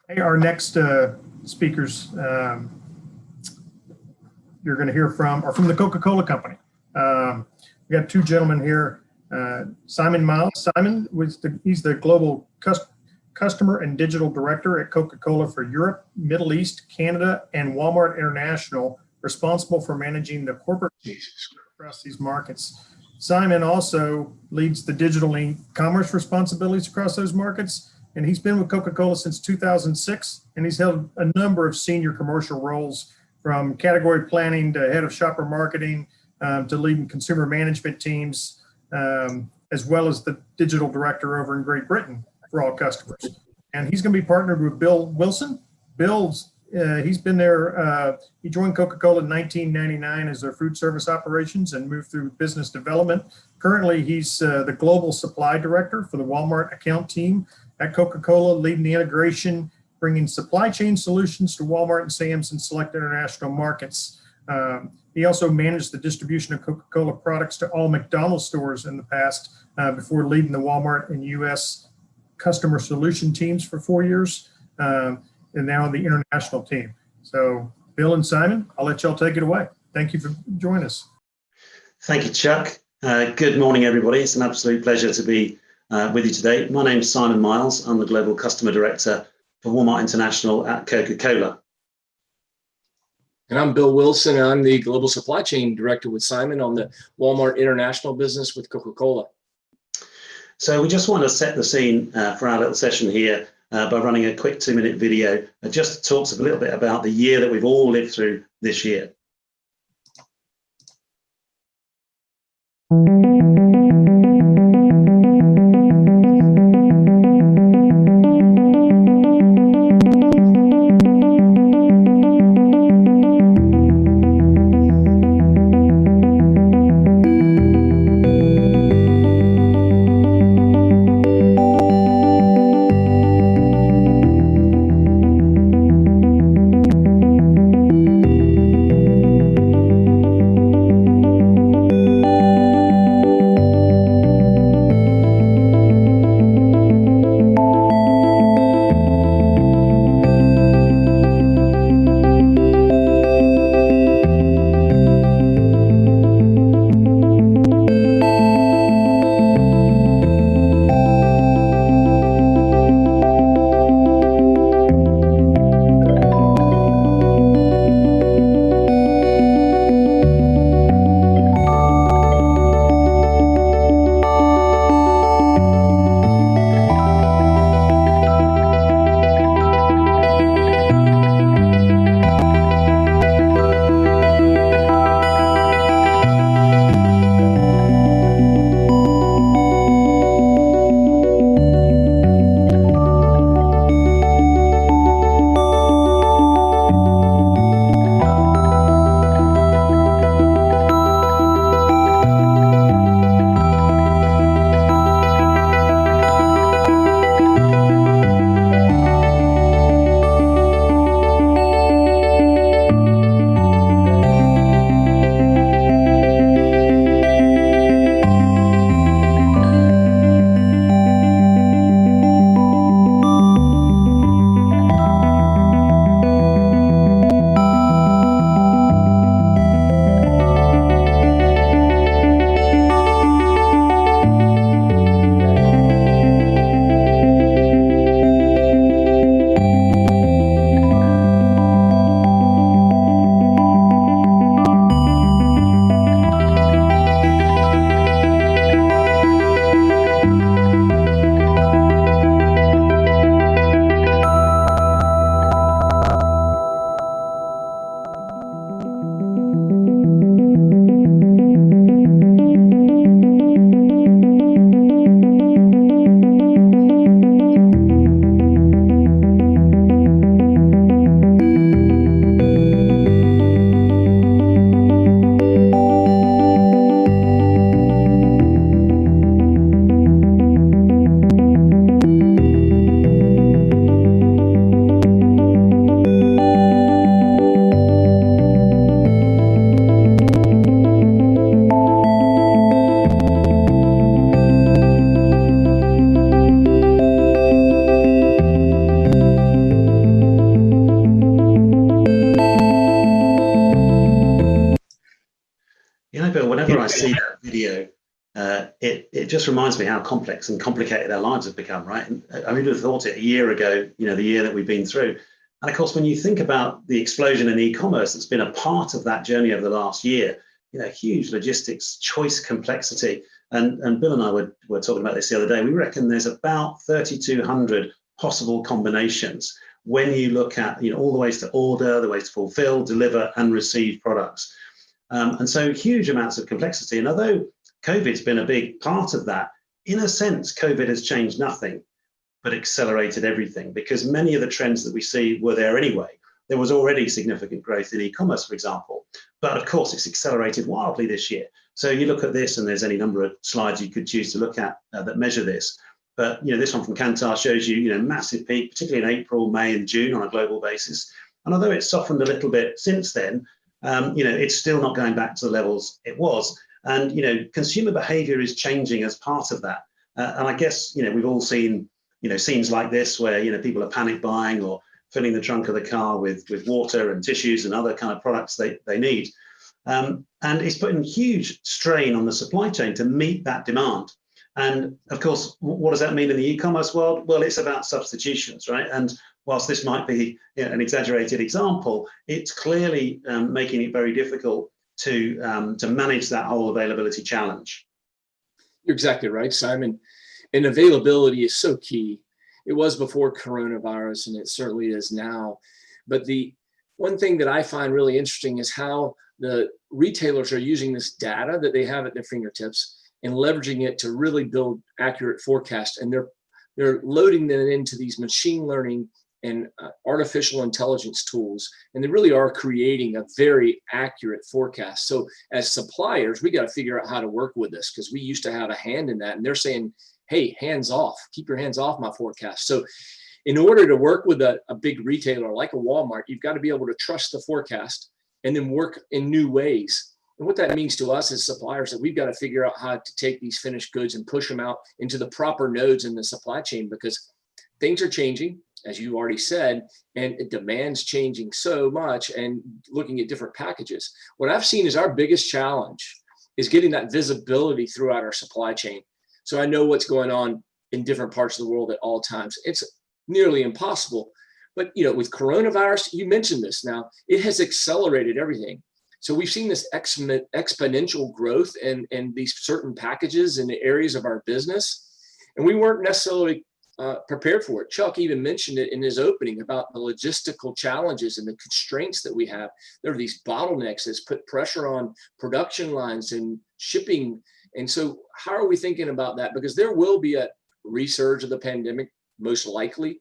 Hey, our next speakers you're going to hear from are from the Coca-Cola company. We got two gentlemen here. Simon Miles. Simon he's the global customer and digital director at Coca-Cola for Europe, Middle East, Canada, and Walmart International, responsible for managing the corporate across these markets. Simon also leads the digital e-commerce responsibilities across those markets, and he's been with Coca-Cola since 2006, and he's held a number of senior commercial roles, from category planning to head of shopper marketing, to leading consumer management teams, as well as the digital director over in Great Britain for all customers. And he's going to be partnered with Bill Wilson. He's been there, he joined Coca-Cola in 1999 as their food service operations and moved through business development. Currently, he's the global supply director for the Walmart account team at Coca-Cola, leading the integration, bringing supply chain solutions to Walmart and Sam's in select international markets. He also managed the distribution of Coca-Cola products to all McDonald's stores in the past, before leading the Walmart and US customer solution teams for 4 years, and now the international team. So Bill and Simon, I'll let y'all take it away. Thank you for joining us. Thank you, Chuck. Good morning, everybody. It's an absolute pleasure to be with you today. My name's Simon Miles. I'm the Global Customer Director for Walmart International at Coca-Cola. And I'm Bill Wilson. I'm the Global Supply Chain Director with Simon on the Walmart International business with Coca-Cola. So we just want to set the scene for our little session here by running a quick 2-minute video that just talks a little bit about the year that we've all lived through this year. I see that video, it just reminds me how complex and complicated our lives have become, right? And I would have thought it a year ago, the year that we've been through. And of course, when you think about the explosion in e-commerce that's been a part of that journey over the last year, huge logistics, choice complexity. And Bill and I were talking about this the other day. We reckon there's about 3,200 possible combinations when you look at all the ways to order, the ways to fulfill, deliver, and receive products. And so huge amounts of complexity. And although COVID's been a big part of that, in a sense, COVID has changed nothing but accelerated everything, because many of the trends that we see were there anyway. There was already significant growth in e-commerce, for example, but of course it's accelerated wildly this year. So you look at this, and there's any number of slides you could choose to look at that measure this. But this one from Kantar shows you, massive peak, particularly in April, May, and June on a global basis. And although it's softened a little bit since then, it's still not going back to the levels it was. And consumer behaviour is changing as part of that. And I guess we've all seen scenes like this where people are panic buying or filling the trunk of the car with water and tissues and other kind of products they need. And it's putting huge strain on the supply chain to meet that demand. And of course, what does that mean in the e-commerce world? Well, it's about substitutions, right? And whilst this might be an exaggerated example, it's clearly making it very difficult to manage that whole availability challenge. You're exactly right, Simon. And availability is so key. It was before coronavirus, and it certainly is now. But the one thing that I find really interesting is how the retailers are using this data that they have at their fingertips and leveraging it to really build accurate forecasts. And they're loading them into these machine learning and artificial intelligence tools, and they really are creating a very accurate forecast. So as suppliers, we got to figure out how to work with this, because we used to have a hand in that, and they're saying, hey, hands off, keep your hands off my forecast. So in order to work with a big retailer like a Walmart, you've got to be able to trust the forecast and then work in new ways. And what that means to us as suppliers, that we've got to figure out how to take these finished goods and push them out into the proper nodes in the supply chain, because things are changing, as you already said, and demand's changing so much, and looking at different packages. What I've seen is our biggest challenge is getting that visibility throughout our supply chain. So I know what's going on in different parts of the world at all times. It's nearly impossible. But with coronavirus, you mentioned this now, it has accelerated everything. So we've seen this exponential growth in these certain packages in the areas of our business, and we weren't necessarily prepared for it. Chuck even mentioned it in his opening about the logistical challenges and the constraints that we have. There are these bottlenecks that's put pressure on production lines and shipping. And so how are we thinking about that? Because there will be a resurge of the pandemic, most likely.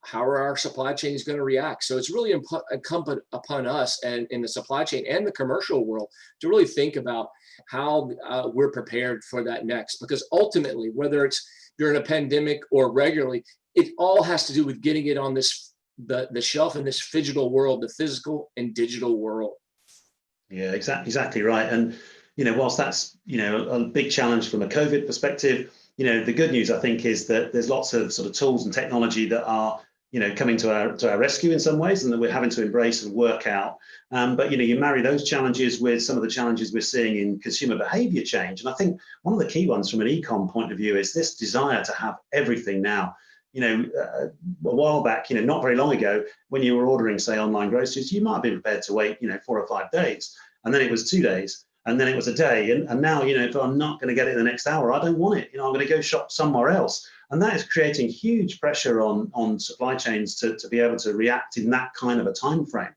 How are our supply chains going to react? So it's really incumbent upon us and in the supply chain and the commercial world to really think about how we're prepared for that next. Because ultimately, whether it's during a pandemic or regularly, it all has to do with getting it on this the shelf in this phygital world, the physical and digital world. Yeah, exactly right. And whilst that's a big challenge from a COVID perspective, the good news I think is that there's lots of sort of tools and technology that are coming to our rescue in some ways, and that we're having to embrace and work out. But you marry those challenges with some of the challenges we're seeing in consumer behavior change. And I think one of the key ones from an e-com point of view is this desire to have everything now. A while back, not very long ago, when you were ordering, say, online groceries, you might have been prepared to wait, 4 or 5 days, and then it was 2 days, and then it was a day. And now, if I'm not going to get it in the next hour, I don't want it. I'm going to go shop somewhere else. And that is creating huge pressure on supply chains to be able to react in that kind of a time frame.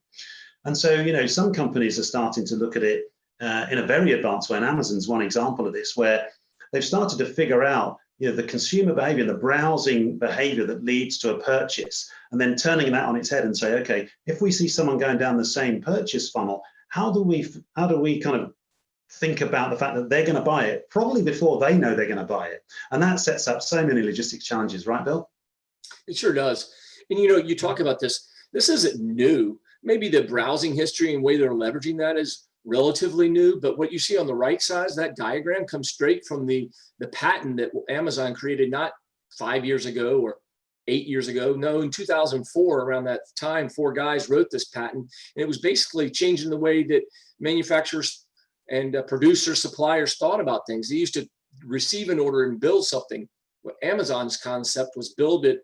And so, some companies are starting to look at it in a very advanced way. And Amazon's one example of this, where they've started to figure out the consumer behavior, the browsing behavior that leads to a purchase, and then turning that on its head and say, okay, if we see someone going down the same purchase funnel, how do we kind of think about the fact that they're going to buy it probably before they know they're going to buy it? And that sets up so many logistics challenges, right, Bill? It sure does. And you talk about this isn't new. Maybe the browsing history and way they're leveraging that is relatively new, but what you see on the right side, that diagram comes straight from the patent that Amazon created not 5 years ago or 8 years ago. No, in 2004, around that time, 4 guys wrote this patent, and it was basically changing the way that manufacturers and producers, suppliers thought about things. They used to receive an order and build something. What Amazon's concept was build it,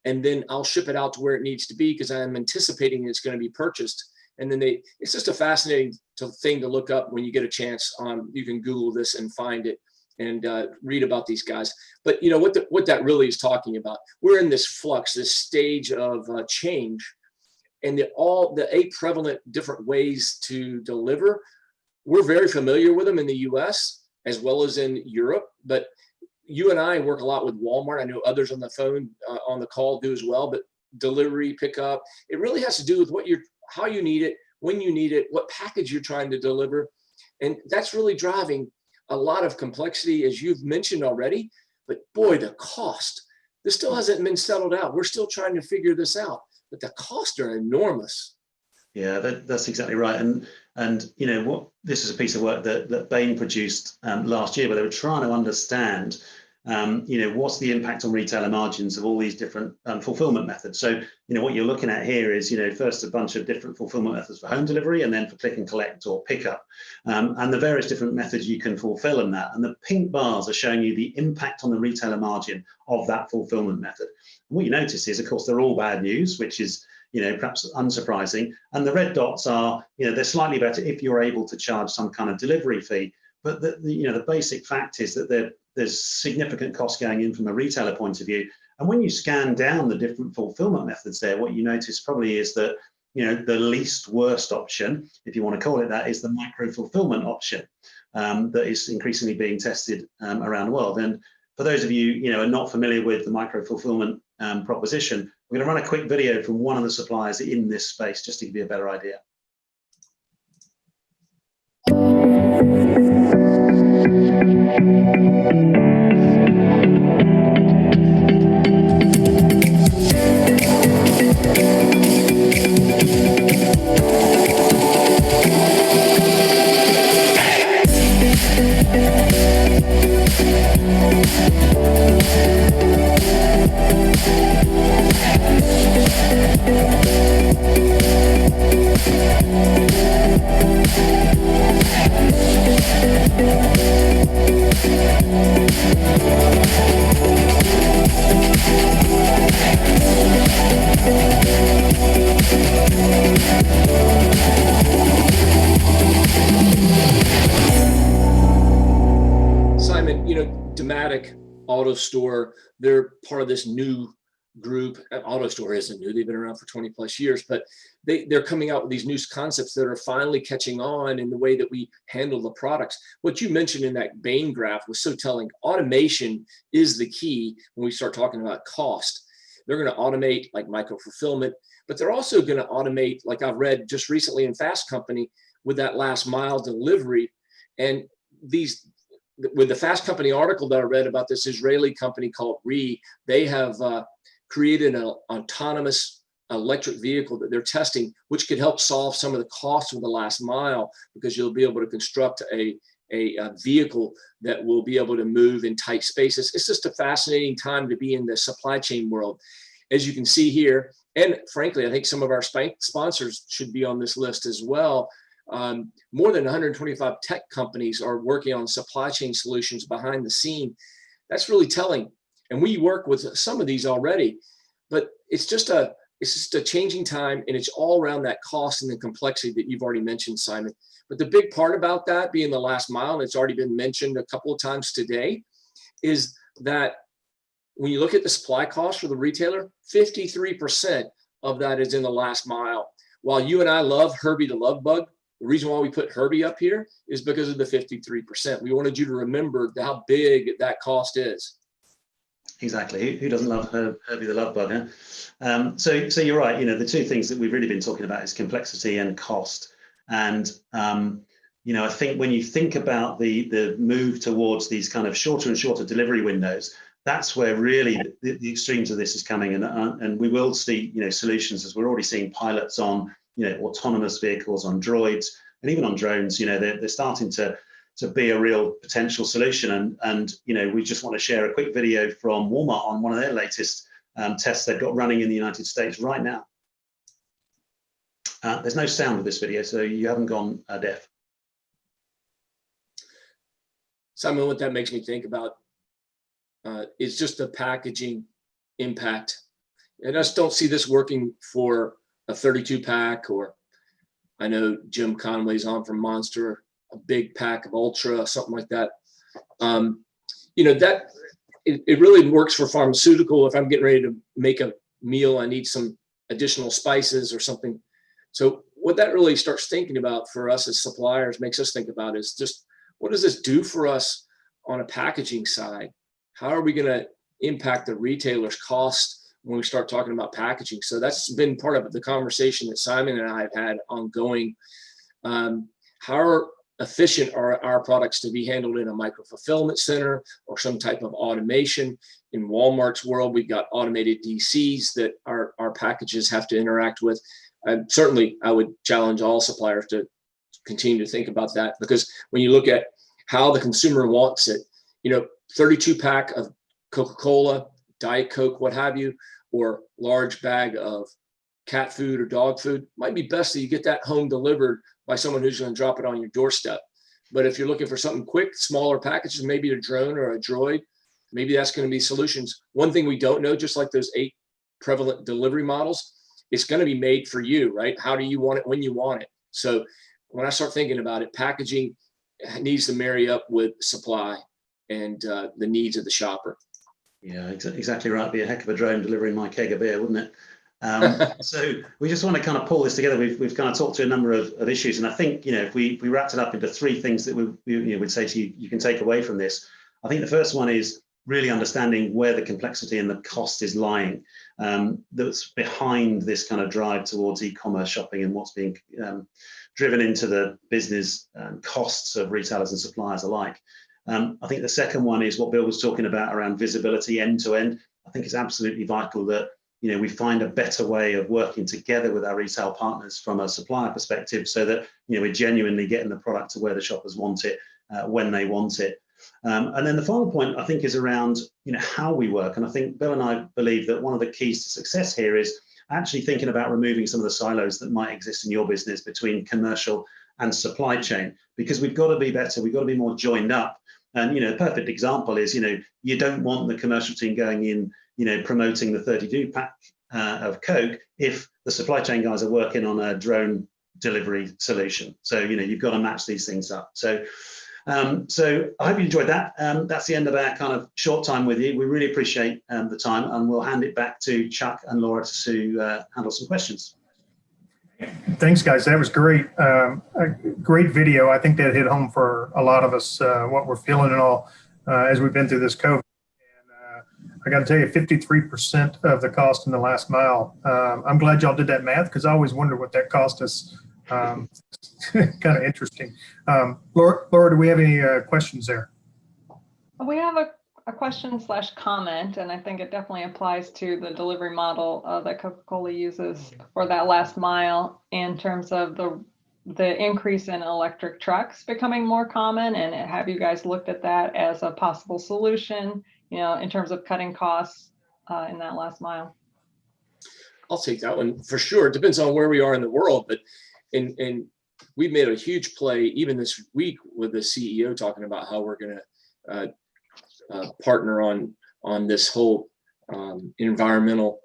and then I'll ship it out to where it needs to be because I'm anticipating it's going to be purchased. And then it's just a fascinating thing to look up when you get a chance. You can Google this and find it and read about these guys. But you know what that really is talking about. We're in this flux, this stage of change, and the 8 prevalent different ways to deliver. We're very familiar with them in the U.S. as well as in Europe, but you and I work a lot with Walmart. I know others on the phone, on the call do as well, but delivery, pickup, it really has to do with how you need it, when you need it, what package you're trying to deliver. And that's really driving a lot of complexity, as you've mentioned already. But boy, the cost, this still hasn't been settled out. We're still trying to figure this out, but the costs are enormous. Yeah, that's exactly right. And you know this is a piece of work that Bain produced last year, where they were trying to understand what's the impact on retailer margins of all these different fulfillment methods. So what you're looking at here is first a bunch of different fulfillment methods for home delivery, and then for click and collect or pickup, and the various different methods you can fulfill in that. And the pink bars are showing you the impact on the retailer margin of that fulfillment method. And what you notice is, of course, they're all bad news, which is perhaps unsurprising. And the red dots are, they're slightly better if you're able to charge some kind of delivery fee. But the basic fact is that there's significant cost going in from a retailer point of view. And when you scan down the different fulfillment methods there, what you notice probably is that, the least worst option, if you want to call it that, is the micro fulfillment option that is increasingly being tested around the world. And for those of you, are not familiar with the micro fulfillment proposition, we're going to run a quick video from one of the suppliers in this space just to give you a better idea. Auto Store, they're part of this new group. Auto Store isn't new, they've been around for 20 plus years, but they're coming out with these new concepts that are finally catching on in the way that we handle the products. What you mentioned in that Bain graph was so telling. Automation is the key when we start talking about cost. They're going to automate like micro fulfillment, but they're also going to automate, like I've read just recently in Fast Company, with that last mile delivery. And with the Fast Company article that I read about this Israeli company called RE, they have created an autonomous electric vehicle that they're testing, which could help solve some of the costs of the last mile, because you'll be able to construct a vehicle that will be able to move in tight spaces. It's just a fascinating time to be in the supply chain world. As you can see here, and frankly, I think some of our sponsors should be on this list as well. More than 125 tech companies are working on supply chain solutions behind the scene. That's really telling. And we work with some of these already, but it's just a changing time, and it's all around that cost and the complexity that you've already mentioned, Simon. But the big part about that being the last mile, and it's already been mentioned a couple of times today, is that when you look at the supply cost for the retailer, 53% of that is in the last mile. While you and I love Herbie the Love Bug, the reason why we put Herbie up here is because of the 53%. We wanted you to remember how big that cost is. Exactly. Who doesn't love Herbie the Love Bug? Huh? So you're right. The two things that we've really been talking about is complexity and cost. And I think when you think about the move towards these kind of shorter and shorter delivery windows, that's where really the extremes of this is coming. And we will see solutions, as we're already seeing pilots on autonomous vehicles, on droids, and even on drones. They're starting to be a real potential solution. And we just want to share a quick video from Walmart on one of their latest tests they've got running in the United States right now. There's no sound with this video, so you haven't gone deaf. Simon, what that makes me think about is just the packaging impact. And I just don't see this working for a 32 pack, or I know Jim Conway's on from Monster, a big pack of Ultra, something like that. You know, that it really works for pharmaceutical. If I'm getting ready to make a meal, I need some additional spices or something. So what that really starts thinking about for us as suppliers, makes us think about, is just, what does this do for us on a packaging side? How are we going to impact the retailer's cost when we start talking about packaging? So that's been part of the conversation that Simon and I have had ongoing. How efficient are our products to be handled in a micro fulfillment center or some type of automation? In Walmart's world, we've got automated DCs that our packages have to interact with. Certainly, I would challenge all suppliers to continue to think about that, because when you look at how the consumer wants it, you know, 32 pack of Coca-Cola, Diet Coke, what have you, or large bag of cat food or dog food, might be best that you get that home delivered by someone who's going to drop it on your doorstep. But if you're looking for something quick, smaller packages, maybe a drone or a droid, maybe that's going to be solutions. One thing we don't know, just like those 8 prevalent delivery models, it's going to be made for you, right? How do you want it when you want it? So when I start thinking about it, packaging needs to marry up with supply and the needs of the shopper. Yeah, exactly right. Be a heck of a drone delivering my keg of beer, wouldn't it? So we just want to kind of pull this together. We've kind of talked to a number of issues, and I think, you know, if we wrapped it up into 3 things that we'd say to you, you can take away from this. I think the first one is really understanding where the complexity and the cost is lying, that's behind this kind of drive towards e-commerce shopping and what's being driven into the business costs of retailers and suppliers alike. I think the second one is what Bill was talking about around visibility end to end. I think it's absolutely vital that, you know, we find a better way of working together with our retail partners from a supplier perspective, so that, you know, we're genuinely getting the product to where the shoppers want it when they want it. And then the final point, I think, is around, you know, how we work. And I think Bill and I believe that one of the keys to success here is actually thinking about removing some of the silos that might exist in your business between commercial and supply chain, because we've got to be better. We've got to be more joined up. And, you know, the perfect example is, you know, you don't want the commercial team going in, you know, promoting the 32 pack of Coke if the supply chain guys are working on a drone delivery solution. So, you know, you've got to match these things up. So I hope you enjoyed that. That's the end of our kind of short time with you. We really appreciate the time, and we'll hand it back to Chuck and Laura to handle some questions. Thanks, guys. That was great. A great video. I think that hit home for a lot of us, what we're feeling and all as we've been through this COVID. And I got to tell you, 53% of the cost in the last mile. I'm glad y'all did that math, because I always wonder what that cost us. Kind of interesting. Laura, do we have any questions there? We have a question/comment, and I think it definitely applies to the delivery model that Coca-Cola uses for that last mile, in terms of the increase in electric trucks becoming more common. And have you guys looked at that as a possible solution, you know, in terms of cutting costs in that last mile? I'll take that one for sure. It depends on where we are in the world, but and we've made a huge play even this week with the CEO talking about how we're going to partner on this whole environmental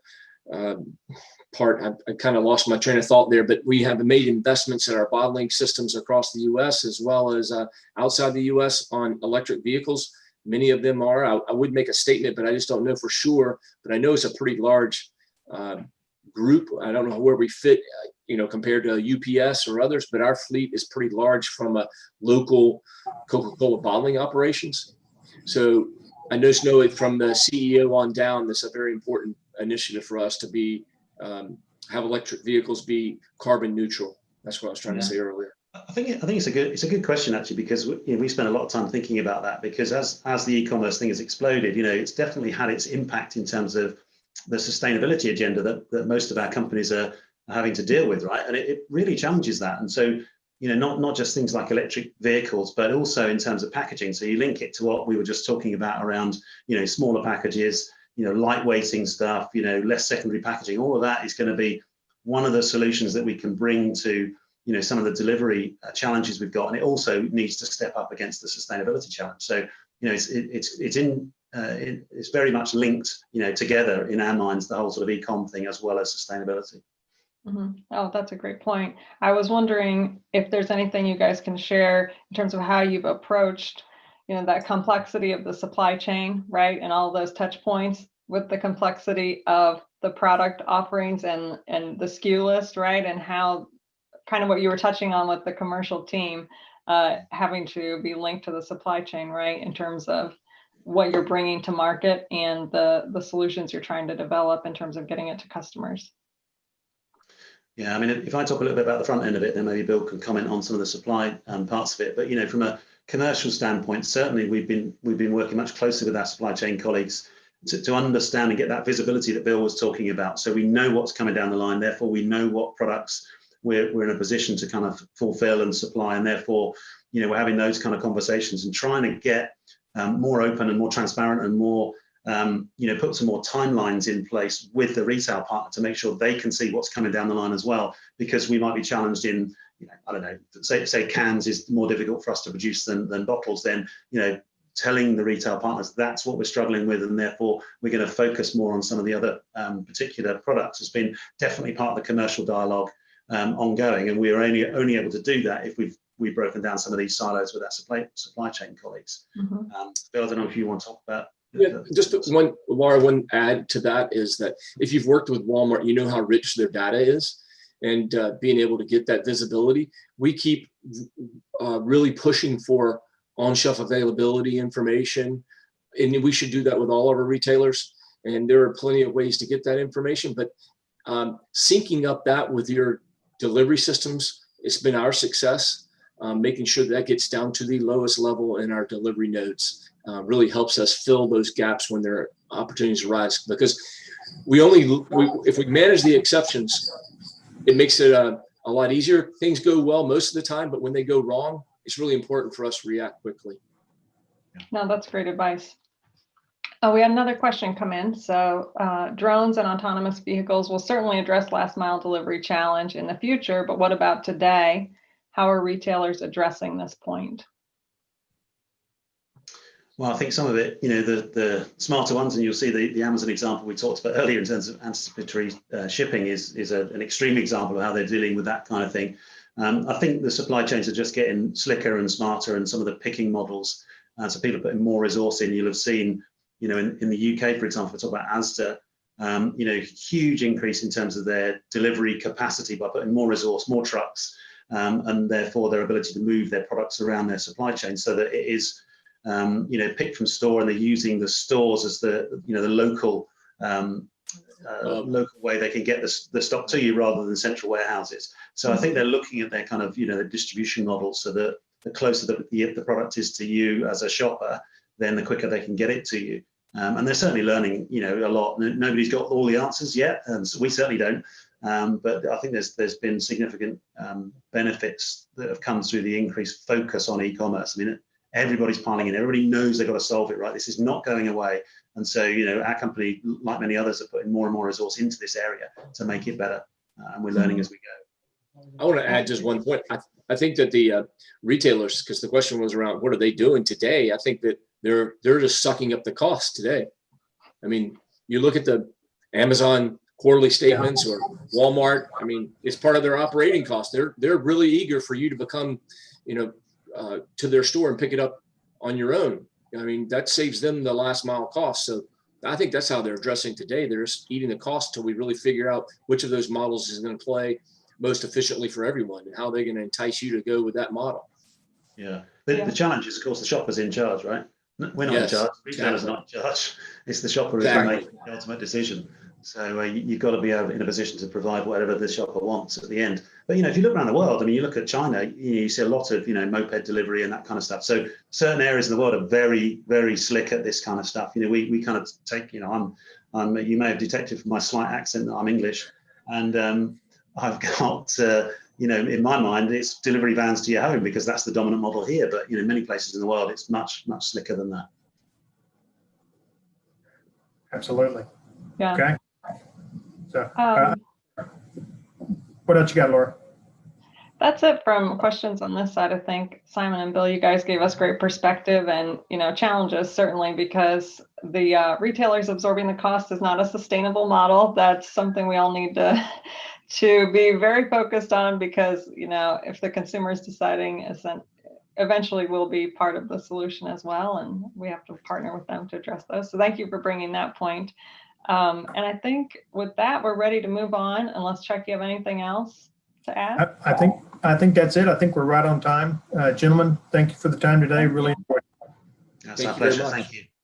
part. I kind of lost my train of thought there, but we have made investments in our bottling systems across the U.S. as well as outside the U.S. on electric vehicles. Many of them are. I would make a statement, but I just don't know for sure. But I know it's a pretty large group. I don't know where we fit, you know, compared to UPS or others, but our fleet is pretty large from a local Coca-Cola bottling operations. So I just know it from the CEO on down, this is a very important initiative for us to be have electric vehicles be carbon neutral. That's what I was trying to say earlier. I think it's a good question, actually, because we spent a lot of time thinking about that, because as the e-commerce thing has exploded, you know, it's definitely had its impact in terms of the sustainability agenda that most of our companies are having to deal with, right? And it really challenges that. And so, you know, not just things like electric vehicles, but also in terms of packaging. So you link it to what we were just talking about around, you know, smaller packages, you know, lightweighting stuff, you know, less secondary packaging. All of that is going to be one of the solutions that we can bring to some of the delivery challenges we've got, and it also needs to step up against the sustainability challenge. So it's very much linked together in our minds, the whole sort of e-com thing as well as sustainability. Mm-hmm. Oh, that's a great point. I was wondering if there's anything you guys can share in terms of how you've approached that complexity of the supply chain, right, and all those touch points with the complexity of the product offerings and the SKU list, right, and how kind of what you were touching on with the commercial team having to be linked to the supply chain, right, in terms of what you're bringing to market and the solutions you're trying to develop in terms of getting it to customers. Yeah, I mean, if I talk a little bit about the front end of it, then maybe Bill can comment on some of the supply parts of it. But from a commercial standpoint, certainly we've been working much closer with our supply chain colleagues to understand and get that visibility that Bill was talking about. So we know what's coming down the line. Therefore, we know what products we're in a position to kind of fulfill and supply, and therefore, we're having those kind of conversations and trying to get more open and more transparent and more, put some more timelines in place with the retail partner to make sure they can see what's coming down the line as well, because we might be challenged in, I don't know, say cans is more difficult for us to produce than bottles. Then, telling the retail partners that's what we're struggling with, and therefore we're going to focus more on some of the other particular products has been definitely part of the commercial dialogue ongoing, and we're only able to do that if we've broken down some of these silos with our supply chain colleagues. Mm-hmm. Bill, I don't know if you want to talk about. Just one add to that is that if you've worked with Walmart, you know how rich their data is, and being able to get that visibility. We keep really pushing for on-shelf availability information, and we should do that with all of our retailers. And there are plenty of ways to get that information, but syncing up that with your delivery systems, it's been our success. Making sure that gets down to the lowest level in our delivery nodes really helps us fill those gaps when there are opportunities arise. Because if we manage the exceptions, it makes it a lot easier. Things go well most of the time, but when they go wrong, it's really important for us to react quickly. No, that's great advice. We had another question come in. So drones and autonomous vehicles will certainly address last mile delivery challenge in the future, but what about today? How are retailers addressing this point? Well, I think some of it, the smarter ones, and you'll see the Amazon example we talked about earlier in terms of anticipatory shipping is an extreme example of how they're dealing with that kind of thing. I think the supply chains are just getting slicker and smarter, and some of the picking models, so people are putting more resource in. You'll have seen, in the UK, for example, we talk about Asda, huge increase in terms of their delivery capacity by putting more resource, more trucks, and therefore their ability to move their products around their supply chain so that it is, picked from store, and they're using the stores as the local local way they can get the stock to you rather than central warehouses. So I think they're looking at their kind of the distribution model, so that the closer the product is to you as a shopper, then the quicker they can get it to you. And they're certainly learning a lot. Nobody's got all the answers yet, and so we certainly don't. But I think there's been significant benefits that have come through the increased focus on e-commerce. I mean, everybody's piling in. Everybody knows they've got to solve it, right? This is not going away. And so, our company, like many others, are putting more and more resource into this area to make it better. And we're learning as we go. I want to add just one point. I think that the retailers, because the question was around what are they doing today? I think that they're just sucking up the cost today. I mean, you look at the Amazon quarterly statements or Walmart. I mean, it's part of their operating costs. They're really eager for you to become, to their store and pick it up on your own. I mean, that saves them the last mile cost. So I think that's how they're addressing today. They're just eating the cost till we really figure out which of those models is going to play most efficiently for everyone and how they're going to entice you to go with that model. Yeah. The challenge is, of course, the shopper's in charge, right? We're not in charge. Retailer's not in charge. It's the shopper who's going to make the ultimate decision. So you've got to be in a position to provide whatever the shopper wants at the end. But if you look around the world, I mean, you look at China, you see a lot of moped delivery and that kind of stuff. So certain areas of the world are very, very slick at this kind of stuff. We kind of take, I'm you may have detected from my slight accent that I'm English, and I've got in my mind it's delivery vans to your home because that's the dominant model here. But many places in the world it's much, much slicker than that. Absolutely. Yeah. Okay. So what else you got, Laura? That's it from questions on this side. I think Simon and Bill, you guys gave us great perspective and, challenges certainly, because the retailers absorbing the cost is not a sustainable model. That's something we all need to be very focused on, because, if the consumer is deciding, eventually we'll be part of the solution as well. And we have to partner with them to address those. So thank you for bringing that point. And I think with that, we're ready to move on, unless Chuck, you have anything else to add? I think that's it. I think we're right on time. Gentlemen, thank you for the time today. Really enjoyed it. That's our pleasure. Thank you.